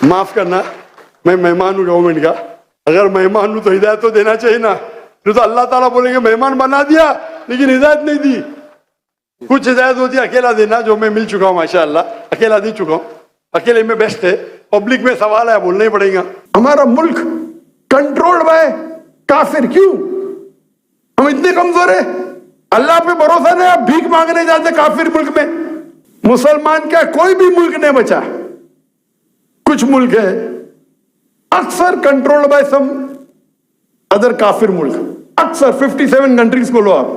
माफ करना, मैं मेहमान हूँ गवर्नमेंट का, अगर मेहमान हूँ तो हिदायत तो देना चाहिए ना, तो अल्लाह ताला बोलेंगे मेहमान बना दिया लेकिन हिदायत नहीं दी। कुछ हिदायत होती है अकेला देना, जो मैं मिल चुका हूँ माशाअल्लाह, अकेला दे चुका हूँ, अकेले में बेस्ट है। पब्लिक में सवाल है, बोलना ही पड़ेगा। हमारा मुल्क कंट्रोल्ड बाय काफिर, क्यों? हम इतने कमजोर है, अल्लाह पे भरोसा नहीं, आप भीख मांगने जाते काफिर मुल्क में। मुसलमान का कोई भी मुल्क नहीं बचा, कुछ मुल्क है अक्सर कंट्रोल्ड बाय सम अदर काफिर मुल्क, अक्सर 57 कंट्रीज को लो आप,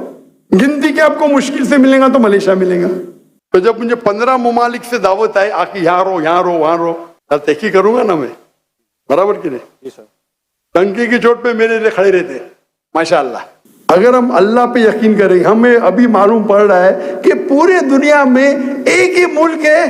गिनती के आपको मुश्किल से मिलेगा तो मलेशिया मिलेगा। तो जब मुझे 15 ममालिक से दावत आई आके यहाँ रहो यहाँ रहो वहां रहो, तहकी करूंगा ना मैं, बराबर की नहीं? जी सर। टंकी की चोट पे मेरे लिए खड़े रहते माशाअल्लाह। अगर हम अल्लाह पे यकीन करें, हमें अभी मालूम पड़ रहा है कि पूरे दुनिया में एक ही मुल्क है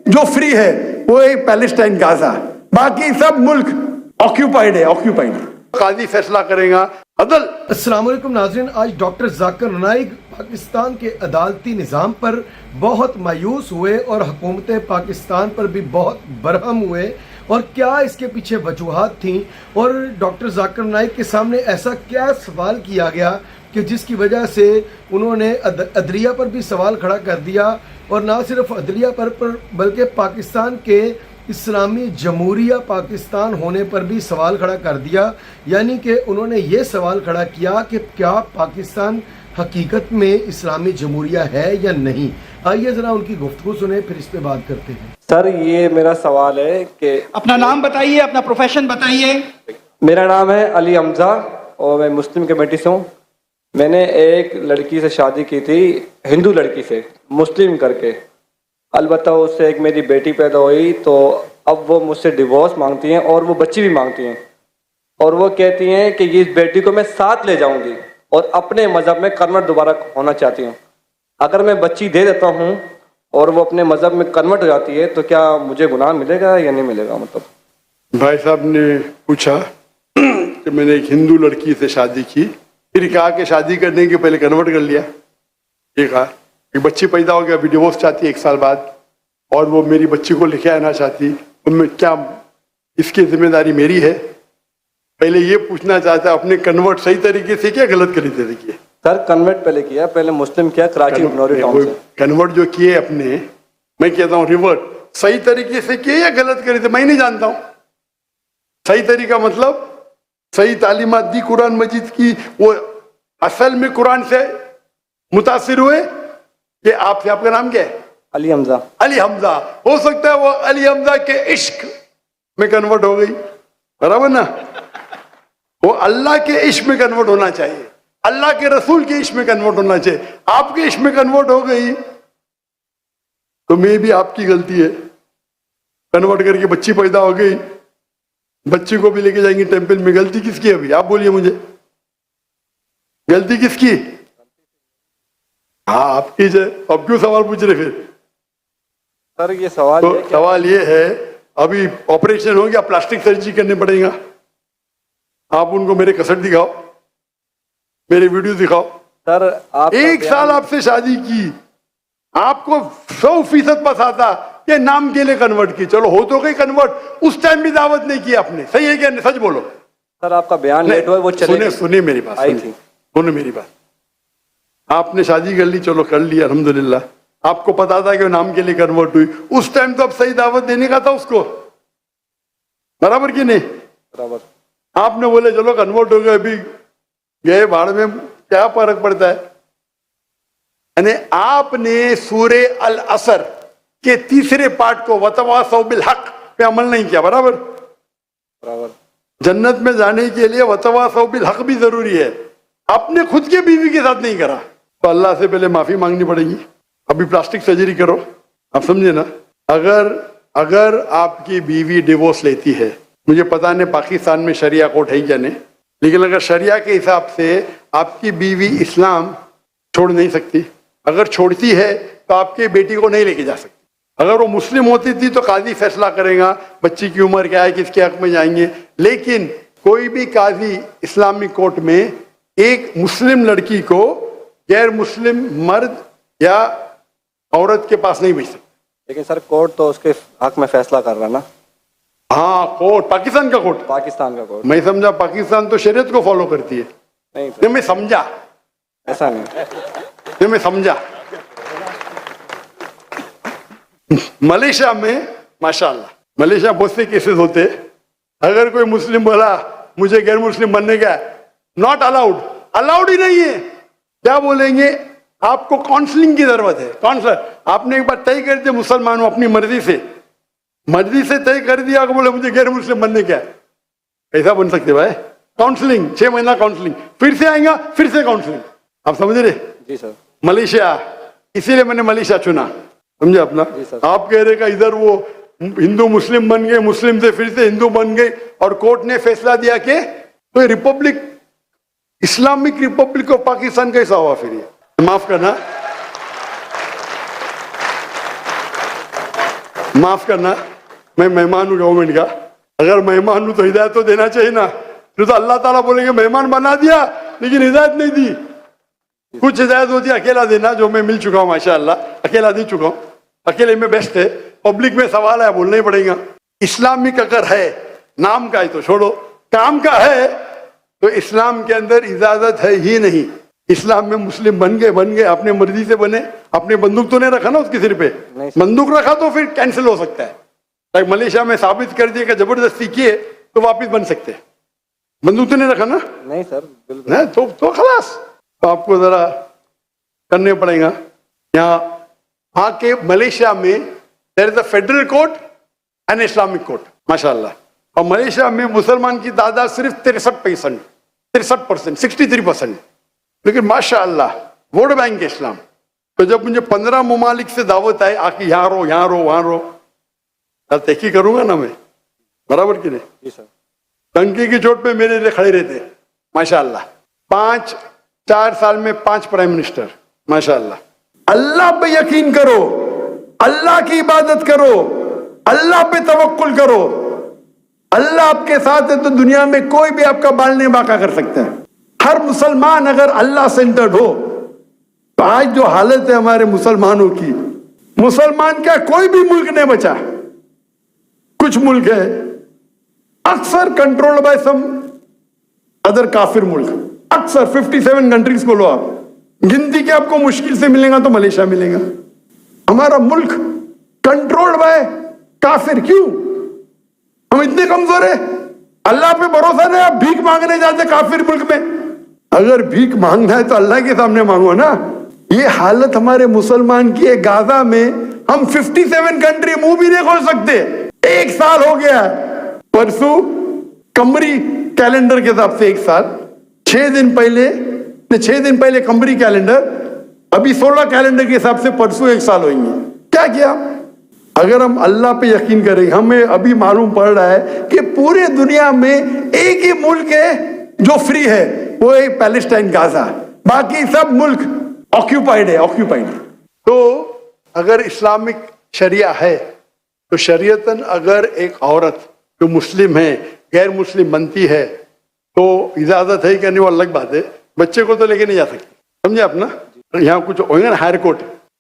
जो फ्री है, वो है पैलेस्टाइन गाजा, बाकी सब मुल्क ऑक्यूपाइड है, ऑक्यूपाइड है। काजी फैसला करेगा अदल। अस्सलाम वालेकुम नाज़रीन, आज डॉक्टर जाकिर नाइक पाकिस्तान के अदालती निज़ाम पर बहुत मायूस हुए और हुकूमत पाकिस्तान पर भी बहुत बरहम हुए, और क्या इसके पीछे वजूहात थी, और डॉक्टर जाकिर नाइक के सामने ऐसा क्या सवाल किया गया कि जिसकी वजह से उन्होंने अदलिया पर भी सवाल खड़ा कर दिया, और ना सिर्फ अदलिया पर बल्कि पाकिस्तान के इस्लामी जमहूरिया पाकिस्तान होने पर भी सवाल खड़ा कर दिया। यानी कि उन्होंने ये सवाल खड़ा किया कि क्या पाकिस्तान हकीकत में इस्लामी जमहूरिया है या नहीं। आइए ज़रा उनकी गुफ्तगू सुने, फिर इस पे बात करते हैं। सर, ये मेरा सवाल है कि अपना नाम बताइए, अपना प्रोफेशन बताइए। मेरा नाम है अली हमजा और मैं मुस्लिम कमेटी से हूँ। मैंने एक लड़की से शादी की थी, हिंदू लड़की से, मुस्लिम करके। अलबत्ता उससे एक मेरी बेटी पैदा हुई, तो अब वो मुझसे डिवोर्स मांगती हैं और वो बच्ची भी मांगती हैं, और वो कहती हैं कि इस बेटी को मैं साथ ले जाऊंगी और अपने मज़हब में कन्वर्ट दोबारा होना चाहती हूँ। अगर मैं बच्ची दे देता हूँ और वो अपने मज़हब में कन्वर्ट हो जाती है तो क्या मुझे गुनाह मिलेगा या नहीं मिलेगा? मतलब भाई साहब ने पूछा कि मैंने एक हिंदू लड़की से शादी की, फिर कहा कि शादी करने के पहले कन्वर्ट कर लिया। ये कहा एक बच्ची पैदा हो गया, अभी डिवोर्स चाहती है 1 साल बाद, और वो मेरी बच्ची को लेके आना चाहती, तो मैं क्या, इसकी जिम्मेदारी मेरी है? पहले ये पूछना चाहता अपने कन्वर्ट सही तरीके से किया, गलत तरीके किए? सर, कन्वर्ट पहले किया, पहले मुस्लिम किया कराची बनौरी टाउन से। कन्वर्ट जो किए अपने, मैं कहता हूँ रिवर्ट, सही तरीके से किए या गलत तरीके? मैं नहीं जानता हूँ सही तरीका मतलब। सही तालीमात दी कुरान मजीद की, वो असल में कुरान से मुतासिर हुए कि आपसे, आपका नाम क्या है? अली हमजा। अली हमजा, हो सकता है वो अली हमजा के इश्क में कन्वर्ट हो गई, बराबर ना? वो अल्लाह के इश्क में कन्वर्ट होना चाहिए, अल्लाह के रसूल के इश्क में कन्वर्ट होना चाहिए। आपके इश्क में कन्वर्ट हो गई तो मे भी आपकी गलती है। कन्वर्ट करके बच्ची पैदा हो गई, बच्ची को भी लेके जाएंगे टेंपल में, गलती किसकी है? अभी आप बोलिए मुझे, गलती किसकी? हाँ आपकी है। अब क्यों सवाल पूछ रहे फिर? सर, ये सवाल तो सवाल ये है, अभी ऑपरेशन हो गया, प्लास्टिक सर्जरी करने पड़ेगा। आप उनको मेरे कसट दिखाओ, मेरे वीडियो दिखाओ। सर, आप 1 साल आपसे शादी की, आपको 100% बस आता कि नाम के लिए कन्वर्ट की, चलो हो तो गई कन्वर्ट, उस टाइम भी दावत नहीं की आपने, सही है क्या? सच बोलो। सर, आपका बयान लेट हुआ, वो चले। सुने मेरी बात, सुने मेरी बात। आपने शादी कर ली, चलो कर ली अल्हम्दुलिल्लाह, आपको पता था कि नाम के लिए कन्वर्ट हुई, उस टाइम तो अब सही दावत देने का था उसको, बराबर की नहीं? बराबर। आपने बोले चलो कन्वर्ट हो गए, अभी गए भाड़ में, क्या फर्क पड़ता है? यानी आपने सूरे अल असर के 3रे पार्ट को वतवासौ बिल हक पे अमल नहीं किया, बराबर? बराबर। जन्नत में जाने के लिए वतवासौ बिल हक भी जरूरी है, आपने खुद के बीवी के साथ नहीं करा, तो अल्लाह से पहले माफी मांगनी पड़ेगी। अभी प्लास्टिक सर्जरी करो, आप समझे ना? अगर आपकी बीवी डिवोर्स लेती है, मुझे पता नहीं पाकिस्तान में शरिया कोर्ट है क्या नहीं, लेकिन अगर शरिया के हिसाब से आपकी बीवी इस्लाम छोड़ नहीं सकती, अगर छोड़ती है तो आपके बेटी को नहीं लेके जा सकती। अगर वो मुस्लिम होती थी तो काजी फैसला करेगा बच्ची की उम्र क्या है, किसके हक में जाएंगे, लेकिन कोई भी काजी इस्लामिक कोर्ट में एक मुस्लिम लड़की को गैर मुस्लिम मर्द या औरत के पास नहीं भेज सकते। लेकिन सर, कोर्ट तो उसके हक में फैसला कर रहा ना। हाँ कोर्ट, पाकिस्तान का कोर्ट। पाकिस्तान का कोर्ट। मैं समझा पाकिस्तान तो शरीयत को फॉलो करती है। नहीं नहीं मैं समझा, ऐसा नहीं। नहीं मैं समझा। मलेशिया में माशाल्लाह, मलेशिया बहुत से केसेस होते, अगर कोई मुस्लिम बोला मुझे गैर मुस्लिम बनने का, नॉट अलाउड, अलाउड ही नहीं है। क्या बोलेंगे, आपको काउंसलिंग की जरूरत है। काउंसलर, आपने एक बार तय कर दिया मुसलमान हूं अपनी मर्जी से तय कर दिया कि बोले मुझे गैर मुस्लिम बनने का, कैसा बन सकते भाई? काउंसलिंग, 6 महीना काउंसलिंग, फिर से आएगा, फिर से काउंसलिंग। आप समझ रहे? जी सर। मलेशिया, इसीलिए मैंने मलेशिया चुना, समझे अपना। आप कह रहे का इधर वो हिंदू मुस्लिम बन गए, मुस्लिम से फिर से हिंदू बन गए, और कोर्ट ने फैसला दिया कि तो Republic, Islamic Republic of Pakistan कैसा हुआ फिर? ये माफ करना, मैं मेहमान हूं गवर्नमेंट का। अगर मेहमान हूं तो हिदायत तो देना चाहिए ना। तो अल्लाह ताला बोलेंगे मेहमान बना दिया लेकिन हिदायत नहीं दी। कुछ हिदायत होती है अकेला देना, जो मैं मिल चुका हूं माशाअल्लाह, अकेला दे चुका हूं, अकेले में बेस्ट है। पब्लिक में सवाल है, बोलना ही पड़ेगा। इस्लामिक अगर है, नाम का है तो छोड़ो, काम का है तो इस्लाम के अंदर इजाजत है ही नहीं। इस्लाम में मुस्लिम बन गए, अपने मर्जी से बने, अपने बंदूक तो नहीं रखा ना उसके सिर पे, बंदूक रखा तो फिर कैंसिल हो सकता है। लाइक मलेशिया में साबित कर दिया कि जबरदस्ती किए तो वापिस बन सकते हैं। बंदूक तो नहीं रखा ना? नहीं सर, बिल्कुल नहीं तो खलास, तो आपको जरा करने पड़ेगा। यहाँ के मलेशिया में there is a federal court and Islamic court माशाल्लाह। और मलेशिया में मुसलमान की तादाद सिर्फ 63%, 63%, लेकिन माशाअल्लाह वोट बैंक इस्लाम। तो जब मुझे 15 ममालिक से दावत आई आके यहाँ रहो वहां रहो, तहकी करूंगा ना मैं, बराबर की नहीं? जी सर। टंकी की चोट पे मेरे लिए खड़े रहते माशाअल्लाह। 4 साल में 5 प्राइम मिनिस्टर माशाअल्लाह। अल्लाह पे यकीन करो, अल्लाह की इबादत करो, अल्लाह पे तवक्कुल करो। अल्लाह आपके साथ है तो दुनिया में कोई भी आपका बाल नहीं बांका कर सकता है। हर मुसलमान अगर अल्लाह सेंटर्ड हो तो आज जो हालत है हमारे मुसलमानों की, मुसलमान का कोई भी मुल्क नहीं बचा। कुछ मुल्क है अक्सर कंट्रोल्ड बाय सम अदर काफिर मुल्क, अक्सर 57 कंट्रीज को लो आप, गिनती के आपको मुश्किल से मिलेगा तो मलेशिया मिलेगा। हमारा मुल्क कंट्रोल्ड बाय काफिर। क्यों? हम इतने कमजोर है, अल्लाह पे भरोसा नहीं, आप भीख मांगने जाते काफिर मुल्क में। अगर भीख मांगना है तो अल्लाह के सामने मांगो ना। ये हालत हमारे मुसलमान की है। गाजा में हम 57 कंट्री मुंह भी नहीं खोल सकते। 1 साल हो गया, परसों कमरी कैलेंडर के हिसाब से 1 साल, 6 दिन पहले कमरी कैलेंडर, अभी 16 कैलेंडर के हिसाब से परसों 1 साल होंगे। क्या किया? अगर हम अल्लाह पे यकीन करें, हमें अभी मालूम पड़ रहा है कि पूरे दुनिया में एक ही मुल्क है जो फ्री है, वो है पैलेस्टाइन, गाजा। बाकी सब मुल्क ऑक्यूपाइड है। तो अगर इस्लामिक शरिया है तो शरीयतन अगर एक औरत जो मुस्लिम है गैर मुस्लिम बनती है तो इजाजत है कि नहीं, वो अलग बात है। बच्चे को तो लेके नहीं जा सकती, समझे आप ना। यहाँ कुछ होंगे ना हायर कोर्ट,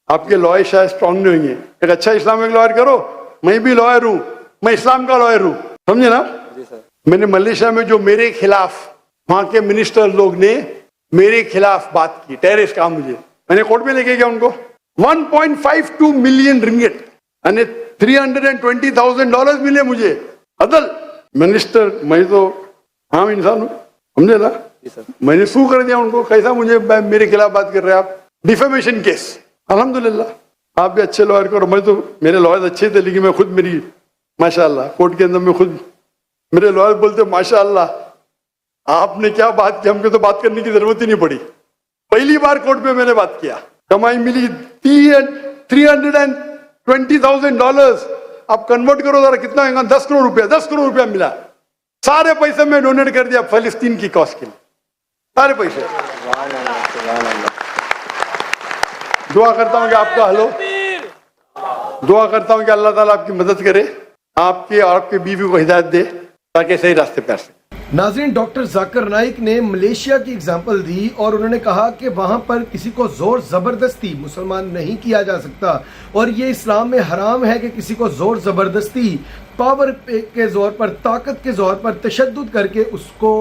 आपके लॉयर शायद स्ट्रांग नहीं होंगे, एक अच्छा इस्लामिक लॉयर करो। मैं भी लॉयर हूँ, मैं इस्लाम का लॉयर हूँ, समझे ना। जी सर। मैंने मैंने मलेशिया में जो मेरे खिलाफ वहां के मिनिस्टर लोग ने मेरे खिलाफ बात की, टेररिस्ट कहा मुझे, मैंने कोर्ट में लेके गया उनको। 1.52 मिलियन रिंगिट यानी $320,000 मिले मुझे। अदल मिनिस्टर, मैं तो आम इंसान हूँ, समझे ना। जी सर। मैंने सू कर दिया उनको, कैसा मुझे मेरे खिलाफ बात कर रहे हैं आप, डिफेमेशन केस। अल्हम्दुलिल्लाह आप भी अच्छे लॉयर करो, मैं तो मेरे लॉयर अच्छे थे, लेकिन मैं खुद मेरी माशाअल्लाह कोर्ट के अंदर में खुद मेरे लॉयर बोलते माशाअल्लाह आपने क्या बात की, हमको तो बात करने की जरूरत ही नहीं पड़ी। पहली बार कोर्ट में मैंने बात किया, कमाई मिली $320,000। आप कन्वर्ट करो जरा कितना होगा, 10 करोड़ रुपया मिला। सारे पैसे मैं डोनेट कर दिया फलस्तीन की कॉज के लिए, सारे पैसे। दुआ करता हूं कि आपका हलो, दुआ करता हूं कि अल्लाह ताला आपकी मदद करे, आपके और आपके बीवी को हिदायत दे ताकि सही रास्ते पे आ सके। नाज़रीन, डॉक्टर जाकिर नाइक ने मलेशिया की एग्जाम्पल दी और उन्होंने कहा कि वहां पर किसी को जोर जबरदस्ती मुसलमान नहीं किया जा सकता और ये इस्लाम में हराम है कि किसी को जोर जबरदस्ती पावर के ज़ोर पर, ताकत के ज़ोर पर तशद्दुद करके उसको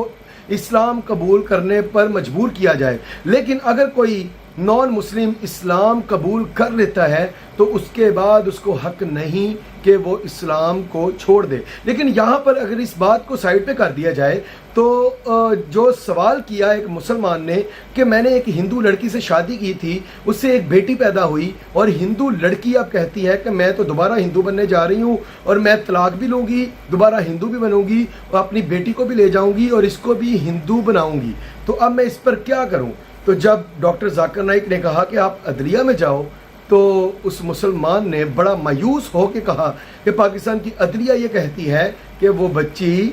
इस्लाम कबूल करने पर मजबूर किया जाए। लेकिन अगर कोई नॉन मुस्लिम इस्लाम कबूल कर लेता है तो उसके बाद उसको हक नहीं कि वो इस्लाम को छोड़ दे। लेकिन यहाँ पर अगर इस बात को साइड पे कर दिया जाए तो जो सवाल किया एक मुसलमान ने कि मैंने एक हिंदू लड़की से शादी की थी, उससे एक बेटी पैदा हुई, और हिंदू लड़की अब कहती है कि मैं तो दोबारा हिंदू बनने जा रही हूँ और मैं तलाक भी लूँगी, दोबारा हिंदू भी बनूँगी और अपनी बेटी को भी ले जाऊँगी और इसको भी हिंदू बनाऊँगी, तो अब मैं इस पर क्या करूँ। तो जब डॉक्टर जाकिर नाइक ने कहा कि आप अदलिया में जाओ, तो उस मुसलमान ने बड़ा मायूस हो के कहा कि पाकिस्तान की अदलिया ये कहती है कि वो बच्ची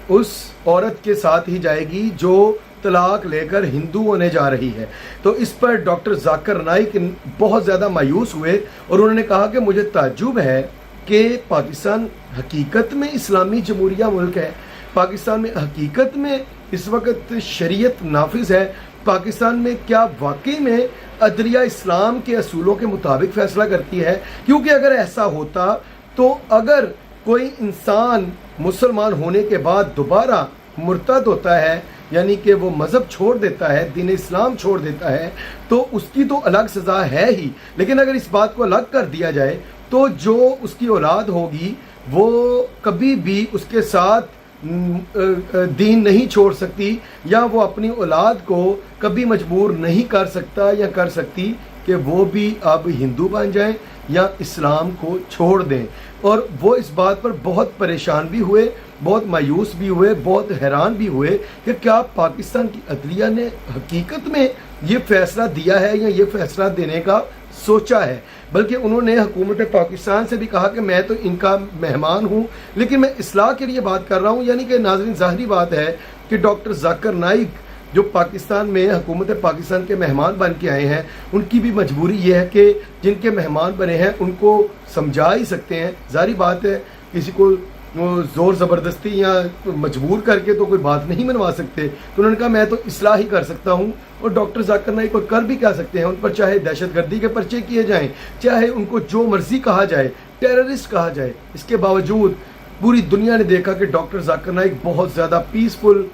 उस औरत के साथ ही जाएगी जो तलाक लेकर हिंदू होने जा रही है। तो इस पर डॉक्टर जाकिर नाइक बहुत ज़्यादा मायूस हुए और उन्होंने कहा कि मुझे ताज्जुब है कि पाकिस्तान हकीकत में इस्लामी जमहूरिया मुल्क है, पाकिस्तान में हकीकत में इस वक्त शरीयत नाफिज है, पाकिस्तान में क्या वाकई में अदलिया इस्लाम के असूलों के मुताबिक फ़ैसला करती है। क्योंकि अगर ऐसा होता तो अगर कोई इंसान मुसलमान होने के बाद दोबारा मुर्तद होता है, यानी कि वो मज़हब छोड़ देता है, दीन इस्लाम छोड़ देता है, तो उसकी तो अलग सज़ा है ही। लेकिन अगर इस बात को अलग कर दिया जाए तो जो उसकी औलाद होगी वो कभी भी उसके साथ दीन नहीं छोड़ सकती, या वो अपनी औलाद को कभी मजबूर नहीं कर सकता या कर सकती कि वो भी अब हिंदू बन जाएं या इस्लाम को छोड़ दें। और वो इस बात पर बहुत परेशान भी हुए, बहुत मायूस भी हुए, बहुत हैरान भी हुए कि क्या पाकिस्तान की अदलिया ने हकीकत में ये फ़ैसला दिया है या ये फ़ैसला देने का सोचा है। बल्कि उन्होंने हुकूमत पाकिस्तान से भी कहा कि मैं तो इनका मेहमान हूँ, लेकिन मैं इस्लाह के लिए बात कर रहा हूँ। यानी कि नाज़रीन, ज़ाहिरी बात है कि डॉक्टर जाकिर नाइक जो पाकिस्तान में हुकूमत पाकिस्तान के मेहमान बन के आए हैं, उनकी भी मजबूरी ये है कि जिनके मेहमान बने हैं उनको समझा ही सकते हैं। ज़ाहिरी बात है, किसी को ज़ोर ज़बरदस्ती या मजबूर करके तो कोई बात नहीं मनवा सकते। तो उन्होंने कहा मैं तो इस्लाह ही कर सकता हूँ। और डॉक्टर जाकिर नाइक और कर भी क्या सकते हैं, उन पर चाहे दहशतगर्दी के पर्चे किए जाएं, चाहे उनको जो मर्ज़ी कहा जाए, टेररिस्ट कहा जाए, इसके बावजूद पूरी दुनिया ने देखा कि डॉक्टर जाकिर नाइक बहुत ज़्यादा पीसफुल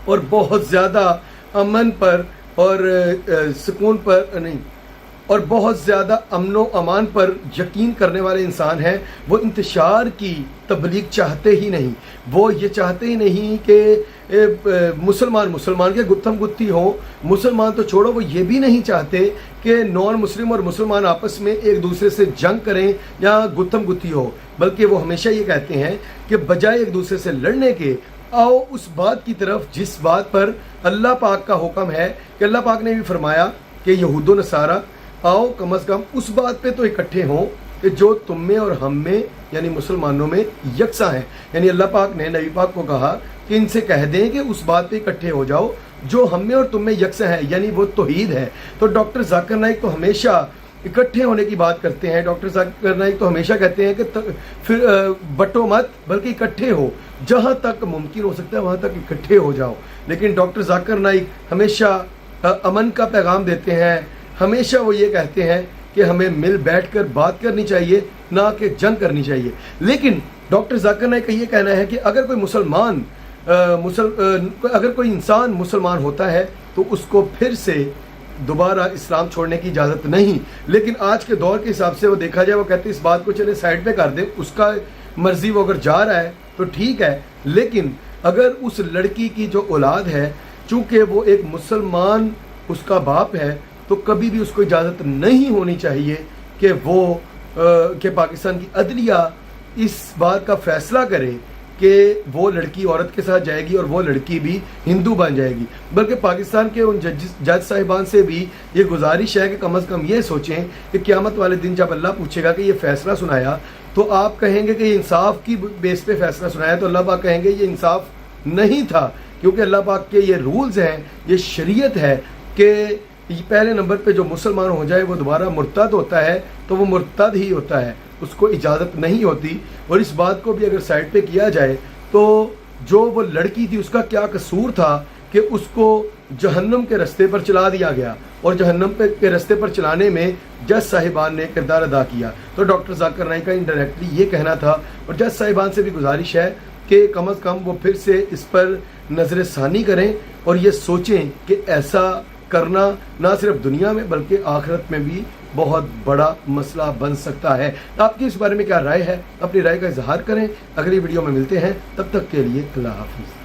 और बहुत ज़्यादा अमन पर और सुकून पर नहीं, और बहुत ज़्यादा अमन व अमान पर यकीन करने वाले इंसान हैं। वो इंतशार की तबलीग चाहते ही नहीं, वो ये चाहते ही नहीं कि मुसलमान के गुत्थम गुत्ती हो। मुसलमान तो छोड़ो, वो ये भी नहीं चाहते कि नॉन मुस्लिम और मुसलमान आपस में एक दूसरे से जंग करें या गुत्थम गुत्ती हो, बल्कि वो हमेशा ये कहते हैं कि बजाय एक दूसरे से लड़ने के, आओ उस बात की तरफ जिस बात पर अल्लाह पाक का हुक्म है कि अल्लाह पाक ने भी फरमाया कि यहूद नसारा आओ कम अज़ कम उस बात पे तो इकट्ठे हों कि जो तुम में और हम में यानी मुसलमानों में यकसा हैं। यानी अल्लाह पाक ने नबी पाक को कहा कि इनसे कह दें कि उस बात पे इकट्ठे हो जाओ जो हम में और तुम में यकसा है, यानी वो तौहीद है। तो डॉक्टर जाकिर नाइक तो हमेशा इकट्ठे होने की बात करते हैं। डॉक्टर जाकिर नाइक तो हमेशा कहते हैं कि फिर बटो मत, बल्कि इकट्ठे हो, जहाँ तक मुमकिन हो सकता है वहाँ तक इकट्ठे हो जाओ। लेकिन डॉक्टर जाकिर नाइक हमेशा अमन का पैगाम देते हैं। हमेशा वो ये कहते हैं कि हमें मिल बैठकर बात करनी चाहिए, ना कि जंग करनी चाहिए। लेकिन डॉक्टर जाकिर नाइक का ये कहना है कि अगर कोई अगर कोई इंसान मुसलमान होता है तो उसको फिर से दोबारा इस्लाम छोड़ने की इजाज़त नहीं। लेकिन आज के दौर के हिसाब से वो देखा जाए, वो कहते हैं इस बात को चले साइड पे कर दे, उसका मर्जी, वो अगर जा रहा है तो ठीक है। लेकिन अगर उस लड़की की जो औलाद है, चूँकि वो एक मुसलमान उसका बाप है, तो कभी भी उसको इजाज़त नहीं होनी चाहिए कि वो कि पाकिस्तान की अदलिया इस बात का फ़ैसला करे कि वो लड़की औरत के साथ जाएगी और वो लड़की भी हिंदू बन जाएगी। बल्कि पाकिस्तान के उन जज साहिबान से भी ये गुजारिश है कि कम अज़ कम ये सोचें कि क़यामत वाले दिन जब अल्लाह पूछेगा कि ये फ़ैसला सुनाया, तो आप कहेंगे कि ये इंसाफ की बेस पे फ़ैसला सुनाया, तो अल्लाह पाक कहेंगे ये इंसाफ नहीं था, क्योंकि अल्लाह पाक के ये रूल्स हैं, ये शरीयत है कि पहले नंबर पे जो मुसलमान हो जाए वो दोबारा मुर्तद होता है तो वो मुर्तद ही होता है, उसको इजाज़त नहीं होती। और इस बात को भी अगर साइड पे किया जाए तो जो वो लड़की थी उसका क्या कसूर था کہ اس کو जहन्नम के रास्ते पर चला दिया गया और जहन्नम के रास्ते पर चलाने में जज साहिबान ने किरदार अदा किया। तो डॉक्टर जाकिर नाइक का इनडायरेक्टली ये कहना था और जज साहिबान से भी गुजारिश है कि कम अज़ कम वो फिर से इस पर नज़र सानी करें और ये सोचें कि ऐसा करना ना सिर्फ दुनिया में बल्कि आखिरत में भी बहुत बड़ा मसला बन सकता है। आपकी इस बारे में क्या राय है? अपनी राय का इजहार करें। अगली वीडियो में मिलते हैं, तब तक के लिए अल्लाह हाफिज़।